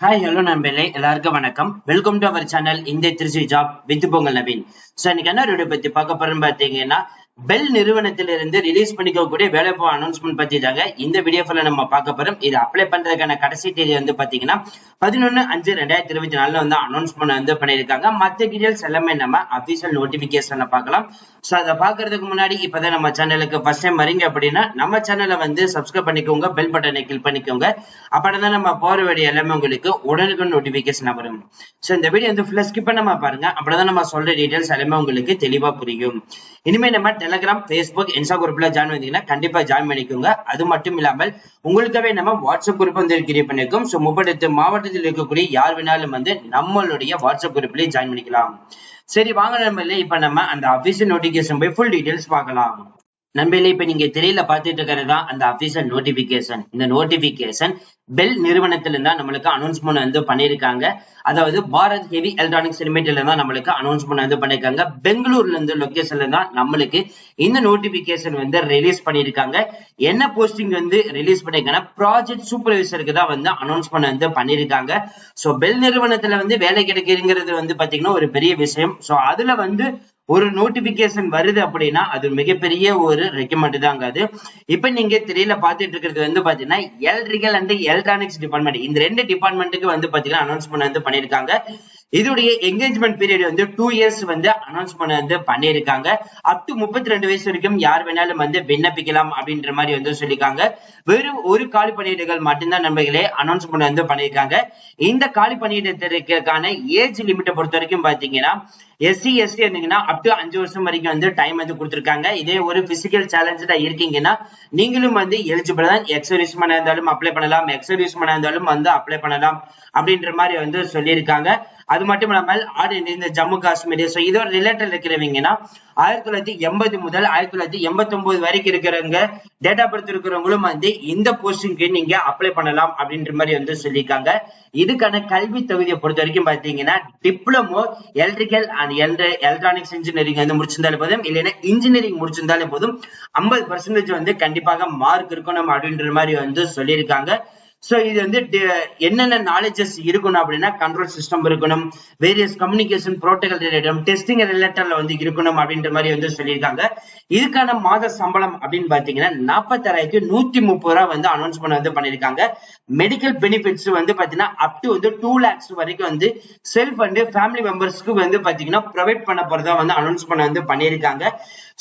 Hi hello நண்பர்களே, எல்லாருக்கும் வணக்கம். வெல்கம் டு அவர் சேனல் இந்த Trichy job with Pongal Naveen. So இன்னைக்கு என்ன வீடியோ பத்தி பார்க்க போறோம்னு பார்த்தீங்கன்னா, பெல் நிறுவனத்திலிருந்து ரிலீஸ் பண்ணிக்கக்கூடிய வேலைவாய்ப்பு அனௌன்ஸ்மெண்ட் பத்தி தாங்க இந்த வீடியோ ஃபுல்லா நம்ம பார்க்க போறோம். இது அப்ளை பண்றதுக்கான கடைசி தேதி வந்து பாத்தீங்கன்னா 11/5/2024 வந்து அனௌன்ஸ்மெண்ட் வந்து பண்ணிருக்காங்க. மற்ற டீடைல்ஸ் எல்லாமே நம்ம அபிஷியல் நோட்டிபிகேஷன்ல பார்க்கலாம். ஸோ அதை பாக்குறதுக்கு முன்னாடி இப்பதான் நம்ம சேனலுக்கு ஃபர்ஸ்ட் டைம் வரீங்க அப்படின்னா நம்ம சேனலை வந்து சப்ஸ்கிரைப் பண்ணிக்கோங்க, பெல் பட்டனை கிளிக் பண்ணிக்கோங்க. அப்படிதான் நம்ம போற வீடியோ எல்லாமே உங்களுக்கு உடனுக்குடன் நோட்டிபிகேஷன் வரும். ஸோ இந்த வீடியோ வந்து ஃபுல்லா ஸ்கிப் பண்ணாம பாருங்க, அப்படிதான் நம்ம சொல்ற டீடைல்ஸ் எல்லாமே உங்களுக்கு தெளிவா புரியும். இனிமே நம்ம டெலிகிராம், ஃபேஸ்புக், இன்ஸ்டா குரூப்ல ஜாயின் பண்ணீங்கன்னா கண்டிப்பா ஜாயின் பண்ணிக்கோங்க. அது மட்டும் இல்லாமல் உங்களுக்காகவே நம்ம வாட்ஸ்அப் குரூப் வந்து கிரியேட் பண்ணிருக்கோம். ஸோ 38 மாவட்டத்தில் இருக்கக்கூடிய யார் வேணாலும் வந்து நம்மளுடைய வாட்ஸ்அப் குரூப்லயே ஜாயின் பண்ணிக்கலாம். சரி வாங்க நண்பர்களே, இப்ப நம்ம அந்த அபிஷியல் நோட்டிபிகேஷன் போய் ஃபுல் டீடைல்ஸ் பார்க்கலாம். நண்பர்களே, இப்ப நீங்க திரையில பாத்துட்டு இருக்கிறது தான் அந்த அபிஷியல் நோட்டிபிகேஷன். இந்த நோட்டிபிகேஷன் பெல் நிறுவனத்துல இருந்தா நம்மளுக்கு அனௌன்ஸ்மெண்ட் வந்து பண்ணிருக்காங்க. அதாவது பாரத் ஹெவி எலக்ட்ரானிக்ஸ் லிமிடெட்ல தான் நம்மளுக்கு அனௌன்ஸ்மெண்ட் வந்து பண்ணிருக்காங்க. பெங்களூர்ல இருந்து லொகேஷன்ல தான் நம்மளுக்கு இந்த நோட்டிபிகேஷன் வந்து ரிலீஸ் பண்ணிருக்காங்க. என்ன போஸ்டிங் வந்து ரிலீஸ் பண்ணிருக்காங்க, ப்ராஜெக்ட் சூப்பர்வைசருக்கு தான் வந்து அனௌன்ஸ்மெண்ட் வந்து பண்ணிருக்காங்க. சோ பெல் நிறுவனத்துல வந்து வேலை கிடைக்குங்கிறது வந்து பாத்தீங்கன்னா ஒரு பெரிய விஷயம். சோ அதுல வந்து ஒரு நோட்டிபிகேஷன் வருது அப்படின்னா அது மிகப்பெரிய ஒரு ரெக்கமெண்ட் தாங்க. அது இப்ப நீங்க திரையில பாத்துட்டு இருக்கிறது வந்து பாத்தீங்கன்னா எலக்ட்ரிக்கல் அண்ட் எலக்ட்ரானிக்ஸ் டிபார்ட்மெண்ட், இந்த ரெண்டு டிபார்ட்மெண்ட்டுக்கு வந்து பாத்தீங்கன்னா அனௌன்ஸ்மெண்ட் வந்து பண்ணிருக்காங்க. இதோடைய என்கேஜ்மெண்ட் பீரியட் வந்து 2 இயர்ஸ் வந்து அனௌன்ஸ்மெண்ட் வந்து பண்ணிருக்காங்க. அப் டு 32 வயசு வரைக்கும் யார் வேணாலும் வந்து விண்ணப்பிக்கலாம் அப்படின்ற மாதிரி வந்து சொல்லிருக்காங்க. வெறும் ஒரு காலி பணியிடங்கள் மட்டும்தான் நண்பர்களே அனௌன்ஸ்மெண்ட் வந்து பண்ணிருக்காங்க. இந்த காலி பணியிடத்திற்கான ஏஜ் லிமிட்டை பொறுத்த வரைக்கும் பாத்தீங்கன்னா எஸ்சி எஸ்டி இருந்தீங்கன்னா அப் டு 5 வருஷம் வரைக்கும் வந்து டைம் வந்து கொடுத்திருக்காங்க. இதே ஒரு பிசிக்கல் சேலஞ்சா இருக்கீங்கன்னா நீங்களும் வந்து எலிஜிபிள் தான். எக்ஸர்வீஸ் மேனா இருந்தாலும் அப்ளை பண்ணலாம், எக்ஸர்வீஸ் மேனா இருந்தாலும் வந்து அப்ளை பண்ணலாம் அப்படின்ற மாதிரி வந்து சொல்லியிருக்காங்க. அது மட்டும் இல்லாமல் ஆல் இந்த ஜம்மு காஷ்மீர் இதோட ரிலேட்டட் இருக்கிறவங்கன்னா 1980 முதல் 1989 வரைக்கும் இருக்கிறவங்க டேட் ஆஃப் பர்த் இருக்கிறவங்களும் வந்து இந்த போஸ்டிங்க்கு நீங்க அப்ளை பண்ணலாம் அப்படின்ற மாதிரி வந்து சொல்லியிருக்காங்க. இதுக்கான கல்வி தகுதியை பொறுத்த வரைக்கும் பாத்தீங்கன்னா diploma electrical and electronics engineering வந்து முடிச்சிருந்தாலும் போதும், இல்லைன்னா இன்ஜினியரிங் முடிச்சிருந்தாலும் போதும் 50% வந்து கண்டிப்பாக மார்க் இருக்கணும் அப்படின்ற மாதிரி வந்து சொல்லியிருக்காங்க. சோ இது வந்து என்னென்ன நாலேஜஸ் இருக்கணும் அப்படின்னா கண்ட்ரோல் சிஸ்டம் இருக்கணும், various communication protocol related, testing ரிலேட்டட்ல வந்து இருக்கணும் அப்படின்ற மாதிரி வந்து சொல்லியிருக்காங்க. இதுக்கான மாத சம்பளம் அப்படின்னு பாத்தீங்கன்னா 46,130 ரூபாய் வந்து அனௌன்ஸ்மெண்ட் வந்து பண்ணிருக்காங்க. மெடிக்கல் பெனிஃபிட்ஸ் வந்து பாத்தீங்கன்னா அப் டு வந்து 2 lakhs வரைக்கும் வந்து செல்ஃப் அண்ட் ஃபேமிலி மெம்பர்ஸ்க்கு வந்து பாத்தீங்கன்னா ப்ரொவைட் பண்ண போறதா வந்து அனௌன்ஸ்மெண்ட் வந்து பண்ணிருக்காங்க.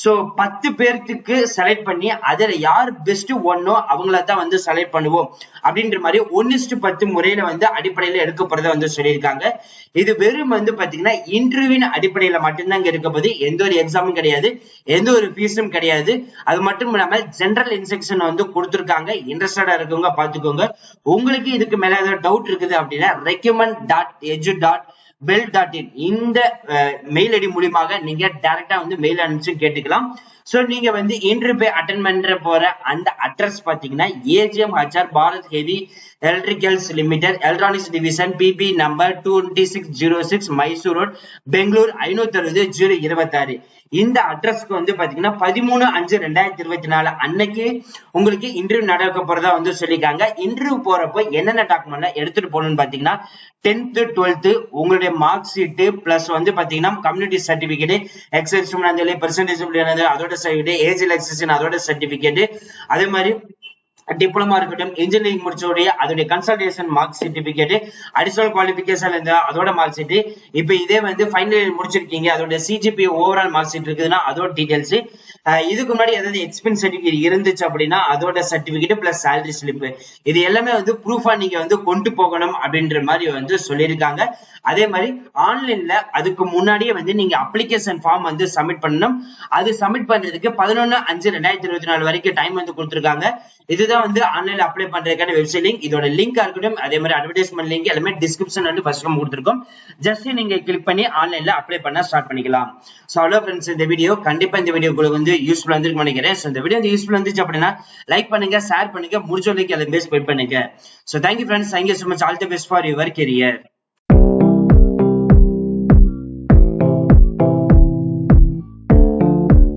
சோ 10 பேருக்கு செலக்ட் பண்ணி அதுல யார் பெஸ்ட் ஒன்னோ அவங்கள தான் வந்து செலக்ட் பண்ணுவோம் அப்படின்ற மாதிரி 1:10 முறையில வந்து அடிப்படையில எடுக்க போறதா வந்து சொல்லியிருக்காங்க. இது வெறும் வந்து பாத்தீங்கன்னா இன்டர்வியூ அடிப்படையில மட்டும்தான் இங்க இருக்க போது, எந்த ஒரு எக்ஸாமும் கிடையாது, எந்த ஒரு ஃபீஸும் கிடையாது. அது மட்டும் இல்லாம ஜெனரல் இன்ஸ்ட்ரக்ஷன் வந்து கொடுத்திருக்காங்க. இன்ட்ரெஸ்டடா இருக்கவங்க பாத்துக்கோங்க. உங்களுக்கு இதுக்கு மேல ஏதாவது டவுட் இருக்குது அப்படின்னா recommend.edu.bell.in இந்த மெயில் ஐடி மூலியமாக நீங்க டைரக்டா வந்து மெயில் அனுப்பிச்சு கேட்டுக்கலாம். சோ நீங்க வந்து இன்டர்வியூ அட்டென்ட் பண்ற போற அந்த அட்ரஸ் பாத்தீங்கன்னா AGM HR Bharat heavy electricals limited electronics division PB number 2606 Mysore road Bangalore 560-026. இந்த அட்ரஸ்க்கு வந்து பாத்தீங்கன்னா 13/5/2024 அன்னைக்கு உங்களுக்கு இன்டர்வியூ நடக்க போறதா வந்து சொல்லிருக்காங்க. இன்டர்வியூ போறப்போ என்னென்ன டாக்குமெண்ட் எடுத்துட்டு போகணும்னு பாத்தீங்கன்னா 10th 12th உங்களுடைய மார்க் ஷீட் பிளஸ் வந்து பாத்தீங்கன்னா கம்யூனிட்டி சர்டிபிகேட், எக்ஸர்விஸ் பெர்சன்டேஜ் அதோட சர்டிபிகேட், ஏஜ் ரிலாக்சேஷன் அதோட சர்டிபிகேட், அதே மாதிரி டிப்ளமா இருக்கட்டும், இன்ஜினியரிங் முடிச்சோடைய அதோட consultation mark certificate, additional qualification இருந்தா அதோட மார்க் ஷீட், இப்ப இதே வந்து ஃபைனல் இயர் முடிச்சிருக்கீங்க அதோட CGPA ஓவரால் மார்க் ஷீட் இருக்குதுன்னா அதோட டீடைல்ஸ், இதுக்கு முன்னாடி ஏதாவது எக்ஸ்பென்ஸ் சர்டிபிகேட் இருந்துச்சு அப்படின்னா அதோட சர்டிபிகேட் பிளஸ் சேலரி ஸ்லிப், இது எல்லாமே வந்து ப்ரூஃபா நீங்க வந்து கொண்டு போகணும் அப்படின்ற மாதிரி வந்து சொல்லியிருக்காங்க. அதே மாதிரி ஆன்லைன்ல அதுக்கு முன்னாடியே வந்து நீங்க அப்ளிகேஷன் ஃபார்ம் வந்து சப்மிட் பண்ணணும். அது சப்மிட் பண்றதுக்கு 11/5/2024 வரைக்கும் டைம் வந்து கொடுத்திருக்காங்க. இதுதான் வந்து ஆன்லைன்ல அப்ளை பண்றதுக்கான வெப்சைட் லிங்க். இதோட லிங்க் இருக்கட்டும், அதே மாதிரி அட்வர்டைஸ்மெண்ட் லிங்க் எல்லாமே டிஸ்கிரிப்ஷன் வந்து ஃபர்ஸ்ட் கொடுத்திருக்கோம். ஜஸ்ட் நீங்க கிளிக் பண்ணி ஆன்லைன்ல அப்ளை பண்ண ஸ்டார்ட் பண்ணிக்கலாம். சோ ஹலோ ஃப்ரெண்ட்ஸ், இந்த வீடியோ கண்டிப்பா இந்த வீடியோ உங்களுக்கு வந்து யூஸ்ஃபுல்லா இருந்திருக்கும்னு நினைக்கிறேன். சோ இந்த வீடியோ யூஸ்ஃபுல்லா இருந்துச்சு அப்படின்னா லைக் பண்ணுங்க, ஷேர் பண்ணுங்க, முடிஞ்ச வரைக்கும் அதை பேஸ் பண்ணுங்க. So thank you friends, thank you so much, all the best for your career.